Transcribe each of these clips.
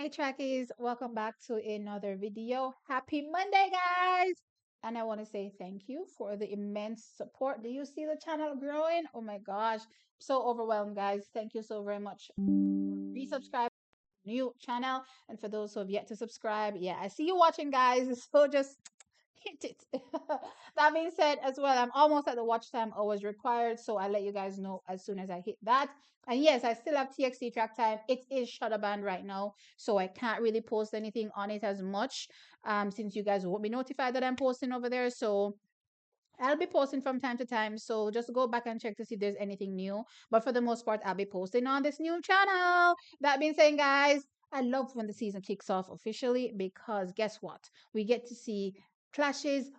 Hi, Trackies. Welcome back to another video. Happy Monday, guys. And I want to say thank you for the immense support. Do you see the channel growing? Oh my gosh. So overwhelmed, guys. Thank you so very much. Resubscribe new channel. And for those who have yet to subscribe, yeah, I see you watching, guys. So just hit it. That being said, as well, I'm almost at the watch time always required, so I'll let you guys know as soon as I hit that. And yes, I still have TXT track time. It is shutter band right now, so I can't really post anything on it as much. Since you guys won't be notified that I'm posting over there, so I'll be posting from time to time, so just go back and check to see if there's anything new. But for the most part, I'll be posting on this new channel. That being said, guys, I love when the season kicks off officially because guess what? We get to see clashes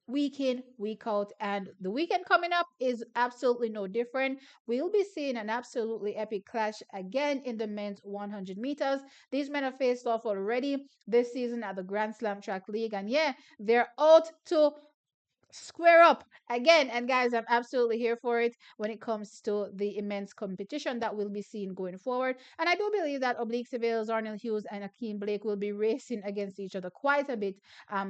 week in, week out, and the weekend coming up is absolutely no different. We'll be seeing an absolutely epic clash again in the men's 100 meters. These men have faced off already this season at the Grand Slam Track League, and yeah, they're out to square up again. And guys, I'm absolutely here for it when it comes to the immense competition that we'll be seeing going forward. And I do believe that Oblique, Seville, Zharnel Hughes, and Ackeem Blake will be racing against each other quite a bit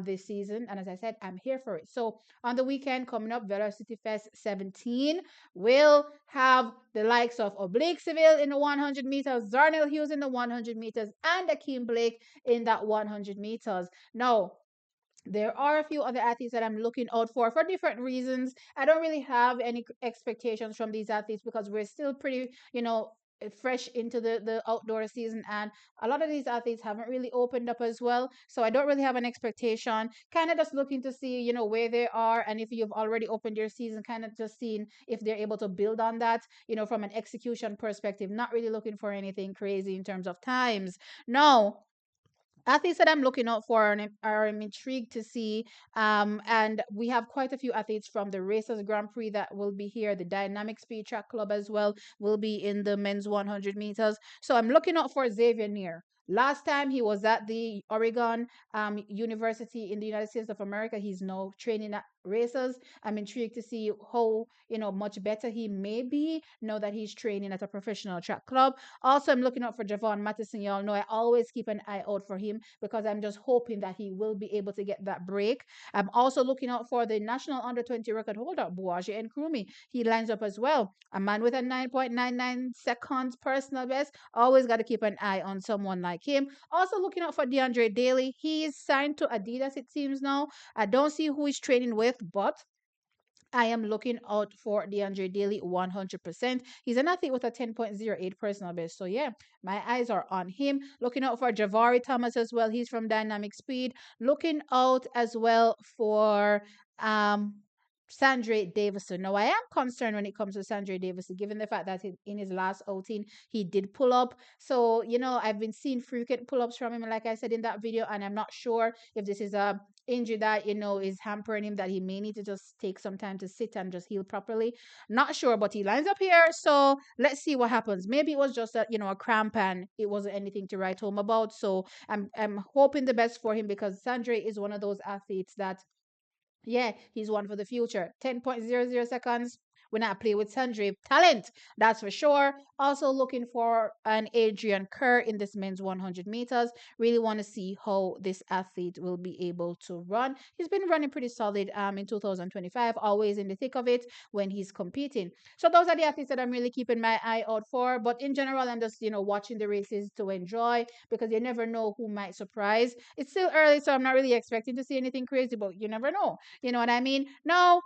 this season. And as I said, I'm here for it. So on the weekend coming up, Velocity Fest 17 will have the likes of Oblique Seville in the 100 meters, Zharnel Hughes in the 100 meters, and Ackeem Blake in that 100 meters. Now, there are a few other athletes that I'm looking out for different reasons. I don't really have any expectations from these athletes because we're still pretty, fresh into the outdoor season, and a lot of these athletes haven't really opened up as well, so I don't really have an expectation. Kind of just looking to see, where they are, and if you've already opened your season, kind of just seeing if they're able to build on that, from an execution perspective. Not really looking for anything crazy in terms of times. No, athletes that I'm looking out for and I'm intrigued to see. And we have quite a few athletes from the Racers Grand Prix that will be here. The Dynamic Speed Track Club as well will be in the men's 100 meters. So I'm looking out for Xavier Neer. Last time he was at the Oregon University in the United States of America. He's now training at Racers. I'm intrigued to see how much better he may be now that he's training at a professional track club. Also, I'm looking out for Javon Mattison. Y'all know I always keep an eye out for him because I'm just hoping that he will be able to get that break. I'm also looking out for the national under 20 record holder, Buaji and Krumi. He lines up as well. A man with a 9.99 seconds personal best. Always got to keep an eye on someone like him. Also looking out for DeAndre Daly. He is signed to Adidas, it seems now. I don't see who he's training with, but I am looking out for DeAndre Daly 100%. He's an athlete with a 10.08 personal best. So, yeah, my eyes are on him. Looking out for Javari Thomas as well. He's from Dynamic Speed. Looking out as well for Sandra Davison. Now, I am concerned when it comes to Sandra Davison, given the fact that in his last outing, he did pull up. So, I've been seeing frequent pull ups from him, like I said in that video, and I'm not sure if this is a injury that is hampering him, that he may need to just take some time to sit and just heal properly. Not sure, but he lines up here, so let's see what happens. Maybe it was just a cramp and it wasn't anything to write home about. So I'm hoping the best for him because Sandre is one of those athletes that, yeah, he's one for the future. 10.00 seconds. When I play with Sandre, talent, that's for sure. Also looking for an Adrian Kerr in this men's 100 meters. Really want to see how this athlete will be able to run. He's been running pretty solid in 2025, always in the thick of it when he's competing. So those are the athletes that I'm really keeping my eye out for. But in general, I'm just, watching the races to enjoy because you never know who might surprise. It's still early, so I'm not really expecting to see anything crazy, but you never know. You know what I mean? Now,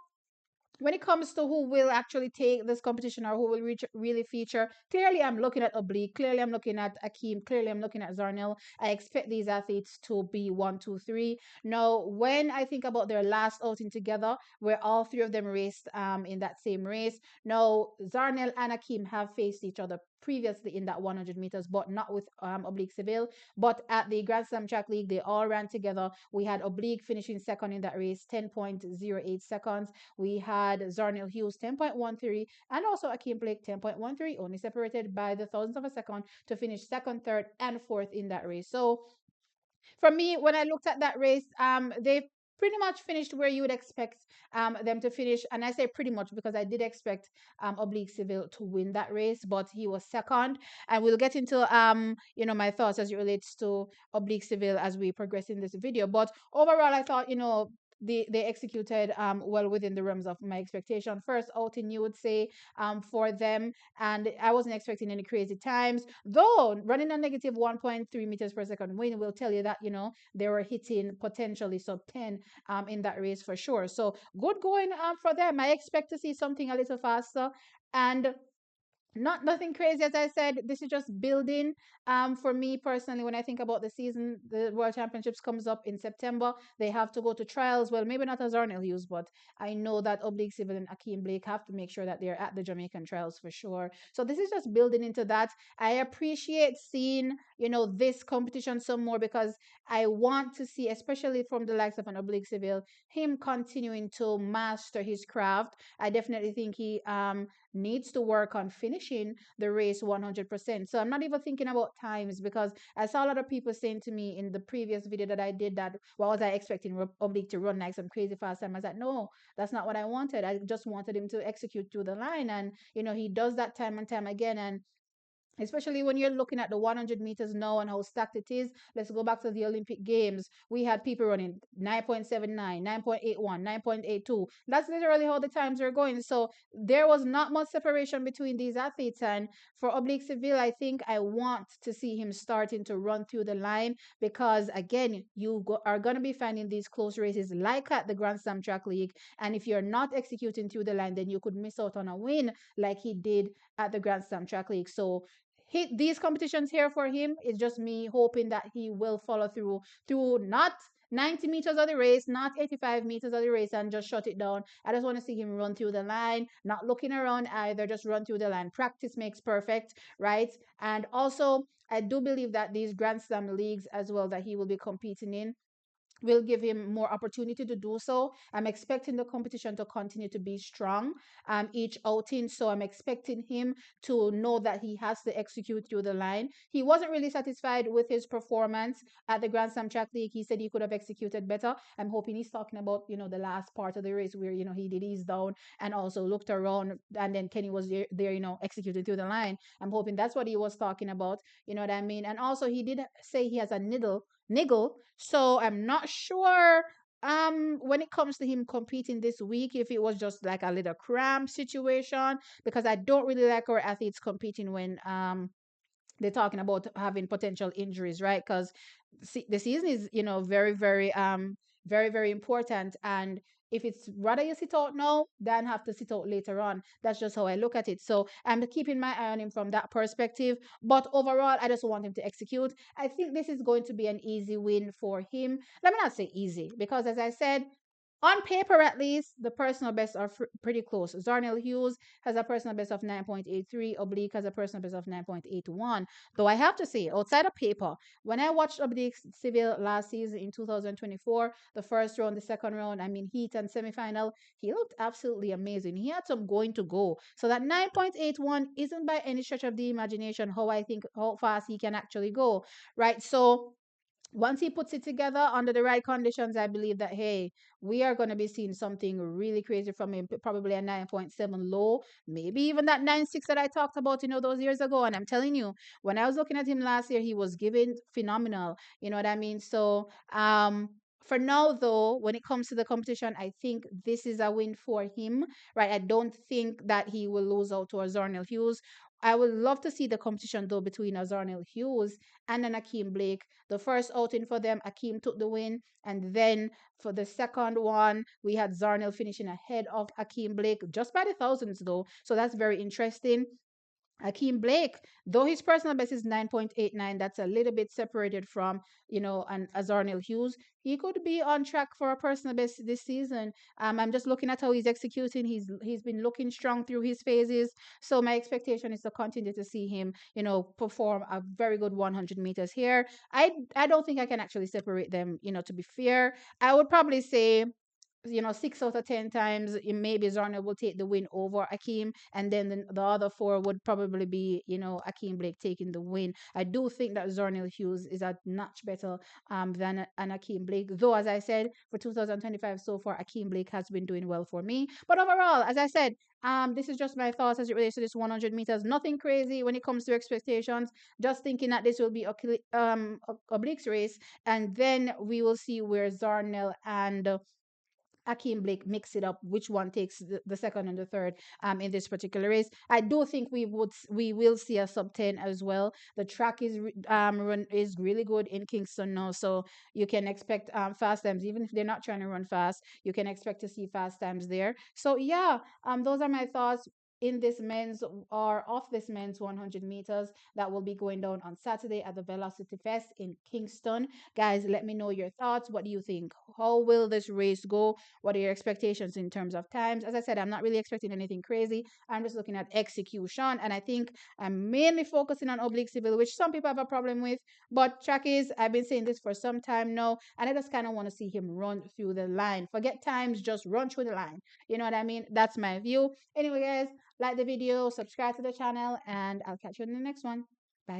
when it comes to who will actually take this competition or who will really feature, clearly I'm looking at Oblique, clearly I'm looking at Ackeem, clearly I'm looking at Zharnel. I expect these athletes to be 1, 2, 3. Now, when I think about their last outing together, where all three of them raced in that same race, now Zharnel and Ackeem have faced each other previously in that 100 meters, but not with Oblique Seville. But at the Grand Slam Track League, they all ran together. We had Oblique finishing second in that race, 10.08 seconds. We had Zharnel Hughes 10.13 and also Ackeem Blake 10.13, only separated by the thousandth of a second to finish second, third, and fourth in that race. So for me, when I looked at that race, they pretty much finished where you would expect them to finish. And I say pretty much because I did expect Oblique Seville to win that race, but he was second. And we'll get into my thoughts as it relates to Oblique Seville as we progress in this video. But overall, I thought, they executed well within the realms of my expectation. First outing, you would say, for them, and I wasn't expecting any crazy times. Though running a negative 1.3 meters per second win will tell you that they were hitting potentially sub 10 in that race for sure. So good going for them. I expect to see something a little faster. And not nothing crazy, as I said. This is just building. For me personally, when I think about the season, the World Championships comes up in September. They have to go to trials. Well, maybe not as Zharnel Hughes, but I know that Oblique Civil and Ackeem Blake have to make sure that they're at the Jamaican trials for sure. So this is just building into that. I appreciate seeing this competition some more because I want to see, especially from the likes of an Oblique Civil, him continuing to master his craft. I definitely think he needs to work on finishing the race 100%. So I'm not even thinking about times because I saw a lot of people saying to me in the previous video that I did that, what was I expecting Oblique to run like some crazy fast time? I was like, no, that's not what I wanted. I just wanted him to execute through the line. And, he does that time and time again. And especially when you're looking at the 100 meters now and how stacked it is. Let's go back to the Olympic Games. We had people running 9.79, 9.81, 9.82. That's literally how the times are going. So there was not much separation between these athletes. And for Oblique Seville, I think I want to see him starting to run through the line because, again, are going to be finding these close races like at the Grand Slam Track League. And if you're not executing through the line, then you could miss out on a win like he did at the Grand Slam Track League. So these competitions here for him is just me hoping that he will follow through not 90 meters of the race, not 85 meters of the race, and just shut it down. I just want to see him run through the line, not looking around either, just run through the line. Practice makes perfect, right? And also, I do believe that these Grand Slam leagues as well that he will be competing in will give him more opportunity to do so. I'm expecting the competition to continue to be strong each outing. So I'm expecting him to know that he has to execute through the line. He wasn't really satisfied with his performance at the Grand Slam Track League. He said he could have executed better. I'm hoping he's talking about, the last part of the race where, he did ease down and also looked around and then Kenny was there, executing through the line. I'm hoping that's what he was talking about. You know what I mean? And also he did say he has a niggle. So I'm not sure when it comes to him competing this week if it was just like a little cramp situation because I don't really like our athletes competing when they're talking about having potential injuries, right? Because the season is, very, very, very, very important. And if it's rather you sit out now than have to sit out later on, that's just how I look at it. So I'm keeping my eye on him from that perspective. But overall, I just want him to execute. I think this is going to be an easy win for him. Let me not say easy because, as I said, on paper, at least, the personal bests are pretty close. Zharnel Hughes has a personal best of 9.83. Oblique has a personal best of 9.81. Though I have to say, outside of paper, when I watched Oblique Seville last season in 2024, the first round, the second round, heat and semifinal, he looked absolutely amazing. He had some going to go. So that 9.81 isn't by any stretch of the imagination how fast he can actually go, right? So once he puts it together under the right conditions, I believe that, hey, we are going to be seeing something really crazy from him, probably a 9.7 low, maybe even that 9.6 that I talked about, those years ago. And I'm telling you, when I was looking at him last year, he was giving phenomenal. You know what I mean? So, for now, though, when it comes to the competition, I think this is a win for him, right? I don't think that he will lose out to a Zharnel Hughes. I would love to see the competition, though, between a Zharnel Hughes and an Ackeem Blake. The first outing for them, Ackeem took the win. And then for the second one, we had Zharnel finishing ahead of Ackeem Blake, just by the thousands, though. So that's very interesting. Ackeem Blake, though his personal best is 9.89, that's a little bit separated from, an Zharnel Hughes. He could be on track for a personal best this season. I'm just looking at how he's executing. He's been looking strong through his phases. So my expectation is to continue to see him, perform a very good 100 meters here. I don't think I can actually separate them, to be fair. I would probably say 6 out of 10 times, maybe Zharnel will take the win over Ackeem, and then the other four would probably be, Ackeem Blake taking the win. I do think that Zharnel Hughes is a notch better than an Ackeem Blake. Though, as I said, for 2025 so far, Ackeem Blake has been doing well for me. But overall, as I said, this is just my thoughts as it relates to this 100 meters. Nothing crazy when it comes to expectations. Just thinking that this will be Oblique's race, and then we will see where Zharnel and Akeem Blake mix it up, which one takes the second and the third in this particular race. I do think we will see a sub 10 as well. The track is really good in Kingston now, so you can expect fast times, even if they're not trying to run fast. You can expect to see fast times there. So yeah, those are my thoughts in this men's or off this men's 100 meters that will be going down on Saturday at the Velocity Fest in Kingston. Guys, let me know your thoughts. What do you think? How will this race go? What are your expectations in terms of times? As I said, I'm not really expecting anything crazy. I'm just looking at execution. And I think I'm mainly focusing on Oblique Seville, which some people have a problem with. But track is, I've been saying this for some time now. And I just kind of want to see him run through the line. Forget times, just run through the line. You know what I mean? That's my view. Anyway, guys, like the video, subscribe to the channel, and I'll catch you in the next one.